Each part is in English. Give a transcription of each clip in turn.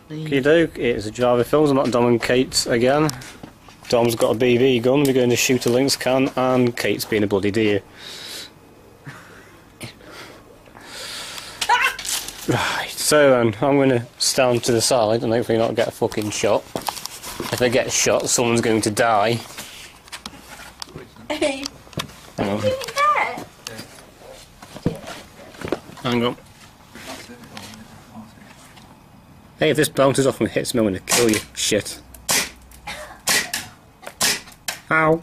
Okie doke, it's a driverfilms. I'm not Dom and Kate again. Dom's got a BB gun, we're going to shoot a lynx can, and Kate's being a bloody deer. Right, so then I'm going to stand to the side and hopefully not get a fucking shot. If I get shot, someone's going to die. Hey, hang on. Hang on. Hey, if this bounces off and hits me, I'm going to kill you. Shit. Ow. It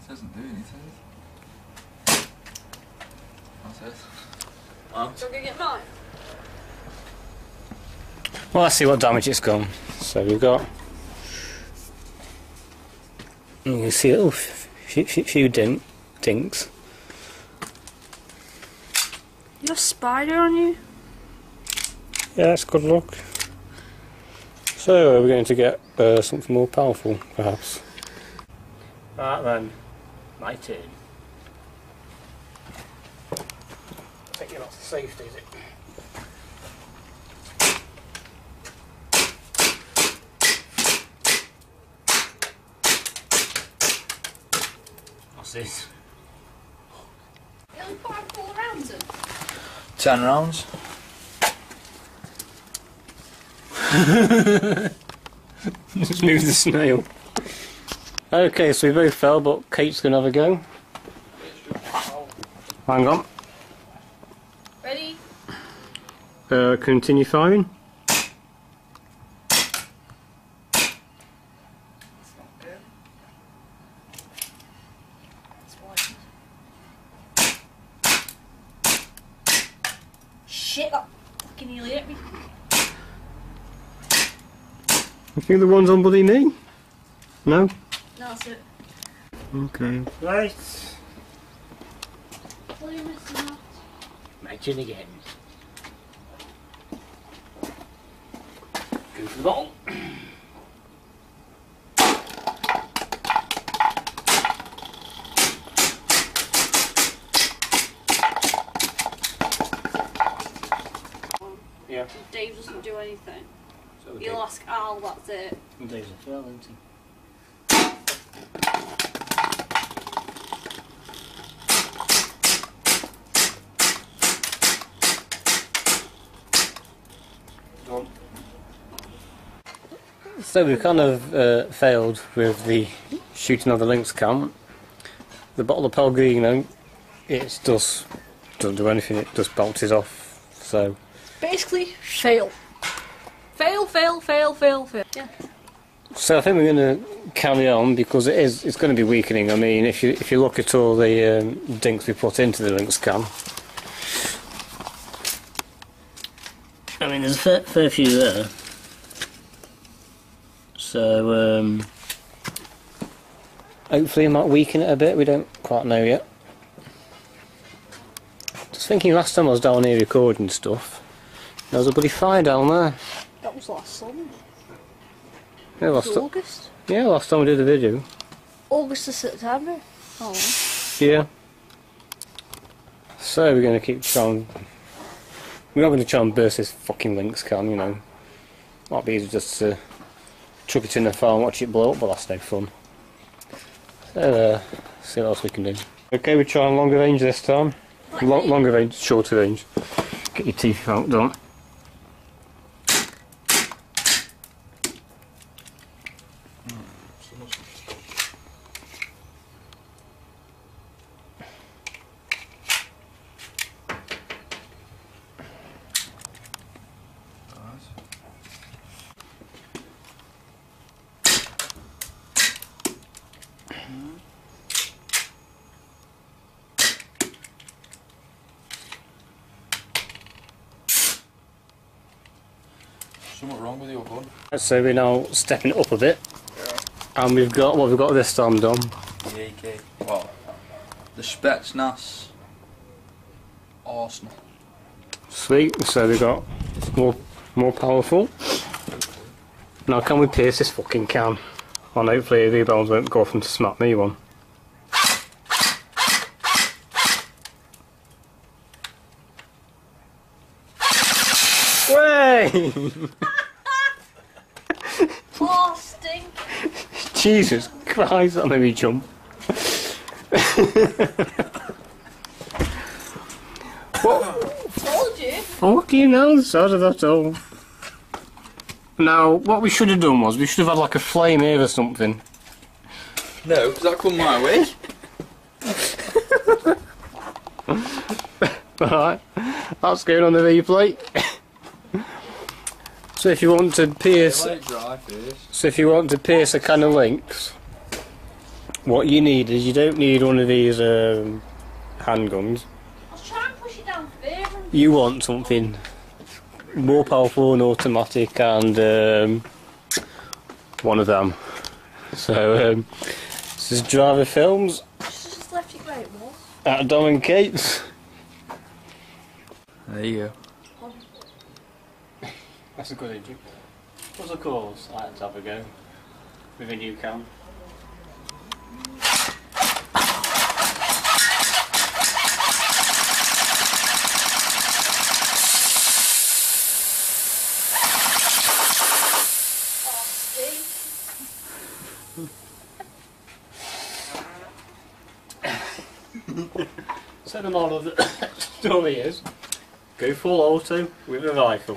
doesn't do anything. That's it. Well, so I'm gonna get mine. Well, let's see what damage it's gone. So we've got... You can see a little few dinks. You have a spider on you? Yeah, that's good luck. So we're going to get something more powerful, perhaps. Right then, my turn. Take you off the safety, is it? What's this? You only fired 4 rounds in. 10 rounds. Just move the snail. Okay, so we both fell, but Kate's gonna have a go. Hang on. Ready? Continue firing. Shit, that fucking nearly hit me. I think the one's on bloody me. No? No, that's it. Okay. Right. What are you missing out? My turn again. Go for the bottle. Yeah. Dave doesn't do anything. So You'll ask Al, that's it. Dave's a fail, isn't he? So we've kind of failed with the shooting of the lynx cam. The bottle of Pellegrino, it doesn't do anything, it just bounces off. So Basically, fail. Fail, fail, fail, fail, fail. Yeah. So I think we're going to carry on because it's going to be weakening. I mean, if you look at all the dinks we put into the lynx cam, I mean, there's a fair few there. So hopefully it might weaken it a bit. We don't quite know yet. Just thinking, last time I was down here recording stuff, there was a bloody fire down there. That was last summer. Yeah, August? Yeah, last time we did a video. August to September. Oh. Yeah. So we're going to keep trying. We're not going to try and burst this fucking lynx can, you know. Might be easy just to chuck it in the fire and watch it blow up, but that's no fun. So see what else we can do. Okay, we're trying longer range this time. Longer range, shorter range. Get your teeth out, don't. Something wrong with your gun. So we're now stepping up a bit, and we've got what we've got this time, Dom. The AK. Well, the Spetsnaz Arsenal. Sweet. So we've got more powerful. Now can we pierce this fucking can? And hopefully the bombs won't go off and smack me one. Way! flame! Oh, stink. Jesus Christ, that made me jump. What? Told you. Fucking hell, so did that all. Now, what we should have done was, we should have had like a flame here or something. No, because that come my way. Alright, that's going on the replay. So if you want to pierce, Let it dry first. so if you want to pierce a can of Lynx, what you need is, you don't need one of these handguns. I was trying to push it down further. You want something more powerful and automatic, and one of them. So this is driverfilms Just left it where it was. at Dom and Kate's. There you go. That's a good engine. What's the cause? I had to have a go with a new cam. Oh, stink. So the moral of the story is, go full auto with a rifle.